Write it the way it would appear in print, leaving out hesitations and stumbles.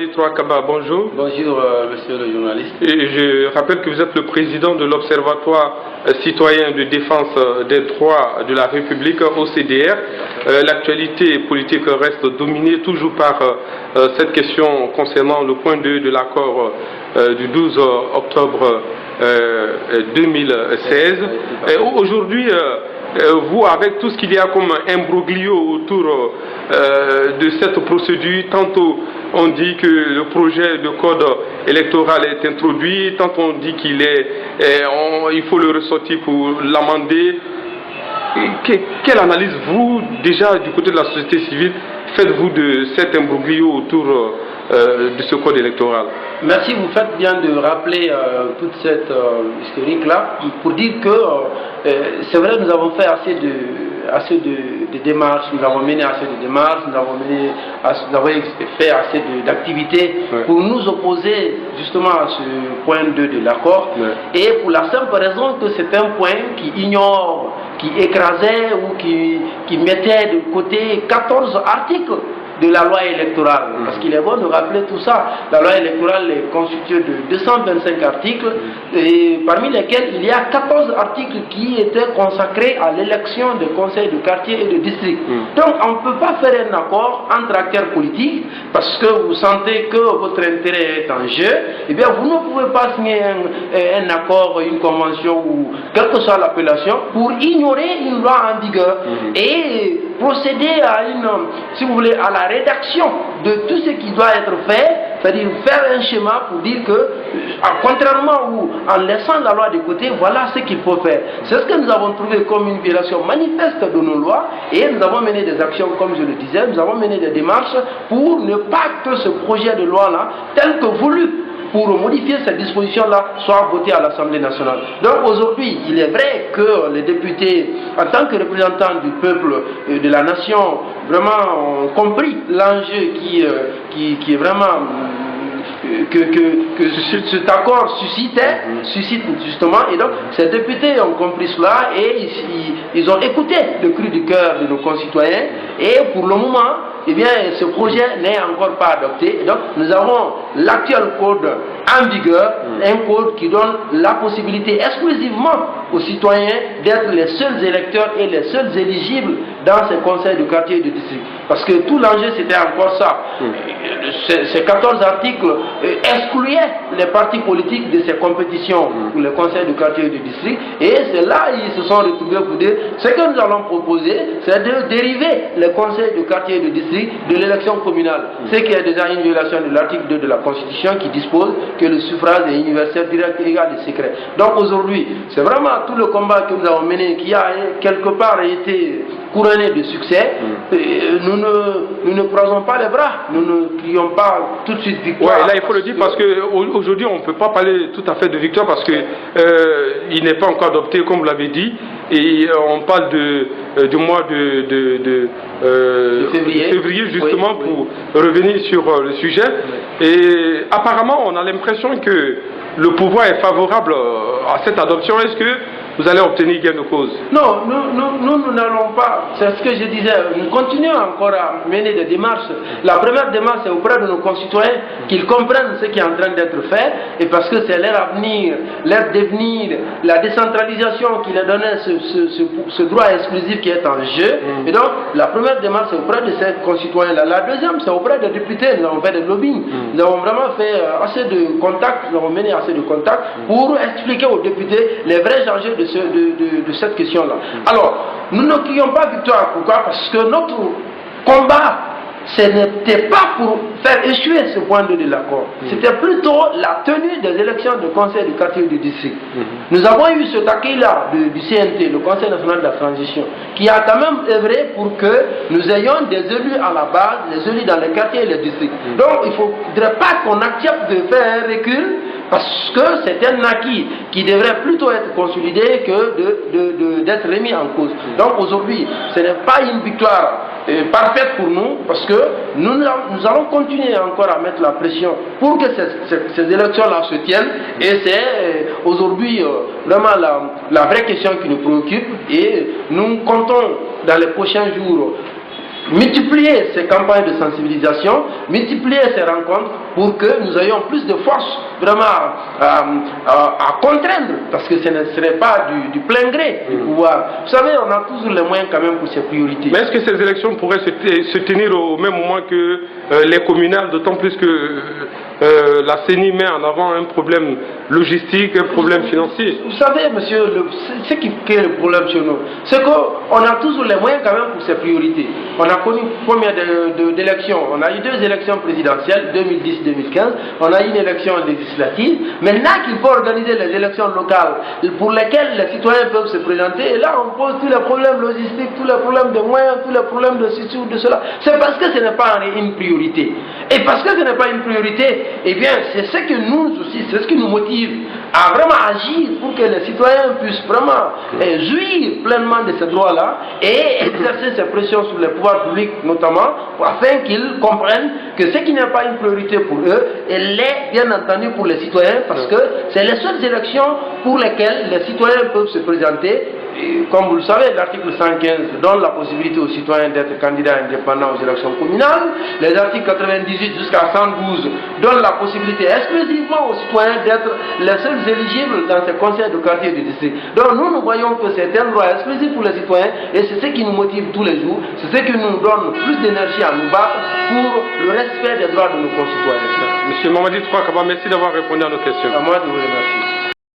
Trois Kaba, bonjour. Bonjour, monsieur le journaliste. Et je rappelle que vous êtes le président de l'Observatoire citoyen de défense des droits de la République, OCDR. L'actualité politique reste dominée toujours par cette question concernant le point 2 de l'accord du 12 octobre 2016. Aujourd'hui, vous, avec tout ce qu'il y a comme imbroglio autour de cette procédure, tantôt on dit que le projet de code électoral est introduit, tantôt on dit il faut le ressortir pour l'amender. Quelle analyse, vous, déjà du côté de la société civile, faites-vous de cet imbroglio autour de ce code électoral? Merci, vous faites bien de rappeler toute cette historique-là pour dire que c'est vrai, nous avons fait assez de démarches, nous avons mené assez de démarches, nous avons fait assez d'activités pour nous opposer justement à ce point 2 de l'accord, et pour la simple raison que c'est un point qui ignore, qui écrasait ou qui mettait de côté 14 articles de la loi électorale, parce qu'il est bon de rappeler tout ça. La loi électorale est constituée de 225 articles, et parmi lesquels il y a 14 articles qui étaient consacrés à l'élection des conseils de quartier et de district. Donc on ne peut pas faire un accord entre acteurs politiques parce que vous sentez que votre intérêt est en jeu, et bien vous ne pouvez pas signer un accord, une convention ou quelle que soit l'appellation pour ignorer une loi en vigueur et procéder à si vous voulez, à la rédaction de tout ce qui doit être fait, c'est-à-dire faire un schéma pour dire que, contrairement ou en laissant la loi de côté, voilà ce qu'il faut faire. C'est ce que nous avons trouvé comme une violation manifeste de nos lois, et nous avons mené des actions, comme je le disais, nous avons mené des démarches pour ne pas que ce projet de loi-là, tel que voulu, pour modifier cette disposition-là, soit votée à l'Assemblée nationale. Donc aujourd'hui, il est vrai que les députés, en tant que représentants du peuple et de la nation, vraiment ont compris l'enjeu qui est vraiment que cet accord suscite justement, et donc ces députés ont compris cela et ils ont écouté le cri du cœur de nos concitoyens, et pour le moment, eh bien, ce projet n'est encore pas adopté. Donc nous avons l'actuel code en vigueur, un code qui donne la possibilité exclusivement aux citoyens d'être les seuls électeurs et les seuls éligibles dans ces conseils de quartier et de district. Parce que tout l'enjeu c'était encore ça. Ces 14 articles excluaient les partis politiques de ces compétitions pour les conseils de quartier et de district, et c'est là ils se sont retrouvés pour dire ce que nous allons proposer, c'est de dériver les conseils de quartier et de district de l'élection communale, ce qui est déjà une violation de l'article 2 de la Constitution qui dispose que le suffrage est universel, direct, égal et secret. Donc aujourd'hui, c'est vraiment tout le combat que nous avons mené qui a quelque part été couronné de succès. Nous ne croisons pas les bras, nous ne crions pas tout de suite victoire. Ouais, là il faut le dire parce qu'aujourd'hui on ne peut pas parler tout à fait de victoire parce que il n'est pas encore adopté comme vous l'avez dit, et on parle du mois de février justement pour revenir sur le sujet, et apparemment on a l'impression que le pouvoir est favorable à cette adoption. Est-ce que vous allez obtenir gain de cause? Non, nous n'allons pas. C'est ce que je disais. Nous continuons encore à mener des démarches. La première démarche, c'est auprès de nos concitoyens qu'ils comprennent ce qui est en train d'être fait, et parce que c'est leur avenir, leur devenir, la décentralisation qui leur donnait ce droit exclusif qui est en jeu. Et donc, la première démarche, c'est auprès de ces concitoyens-là. La deuxième, c'est auprès des députés. Nous avons fait des lobbying. Nous avons vraiment fait assez de contacts, nous avons mené assez de contacts pour expliquer aux députés les vrais enjeux de cette question-là. Alors, nous ne crions pas victoire. Pourquoi? Parce que notre combat, ce n'était pas pour faire échouer ce point 2 de l'accord. C'était plutôt la tenue des élections de conseil de quartier et de district. Nous avons eu ce taquet-là du CNT, le Conseil national de la transition, qui a quand même œuvré pour que nous ayons des élus à la base, des élus dans les quartiers et les districts. Donc, il ne faudrait pas qu'on accepte de faire un recul, parce que c'est un acquis qui devrait plutôt être consolidé que d'être remis en cause. Donc aujourd'hui, ce n'est pas une victoire parfaite pour nous, parce que nous allons continuer encore à mettre la pression pour que ces élections-là se tiennent, et c'est aujourd'hui vraiment la vraie question qui nous préoccupe, et nous comptons dans les prochains jours multiplier ces campagnes de sensibilisation, multiplier ces rencontres pour que nous ayons plus de force vraiment à contraindre, parce que ce ne serait pas du plein gré du pouvoir. Vous savez, on a toujours les moyens quand même pour ces priorités. Mais est-ce que ces élections pourraient se tenir au même moment que les communales, d'autant plus que la CENI met en avant un problème logistique, un problème financier? Vous savez, monsieur, ce qui crée le problème chez nous, c'est qu'on a toujours les moyens quand même pour ces priorités. On a connu combien d'élections? On a eu 2 élections présidentielles, 2010-2015, on a eu une élection législative. Maintenant qu'il faut organiser les élections locales pour lesquelles les citoyens peuvent se présenter, et là on pose tous les problèmes logistiques, tous les problèmes de moyens, tous les problèmes de ceci ou de cela. C'est parce que ce n'est pas une priorité. Et parce que ce n'est pas une priorité, eh bien c'est ce que nous aussi, c'est ce qui nous motive à vraiment agir pour que les citoyens puissent vraiment jouir pleinement de ces droits-là et exercer ces pressions sur les pouvoirs publics notamment, afin qu'ils comprennent que ce qui n'est pas une priorité pour eux, elle l'est bien entendu pour les citoyens, parce que c'est les seules élections pour lesquelles les citoyens peuvent se présenter. Et comme vous le savez, l'article 115 donne la possibilité aux citoyens d'être candidats indépendants aux élections communales. Les articles 98 jusqu'à 112 donnent la possibilité exclusivement aux citoyens d'être les seuls éligibles dans ces conseils de quartier et de district. Donc nous voyons que c'est un droit exclusif pour les citoyens, et c'est ce qui nous motive tous les jours, c'est ce qui nous donne plus d'énergie à nous battre pour le respect des droits de nos concitoyens. Monsieur Mamadi Troakaba, merci d'avoir répondu à nos questions. À moi de vous remercier.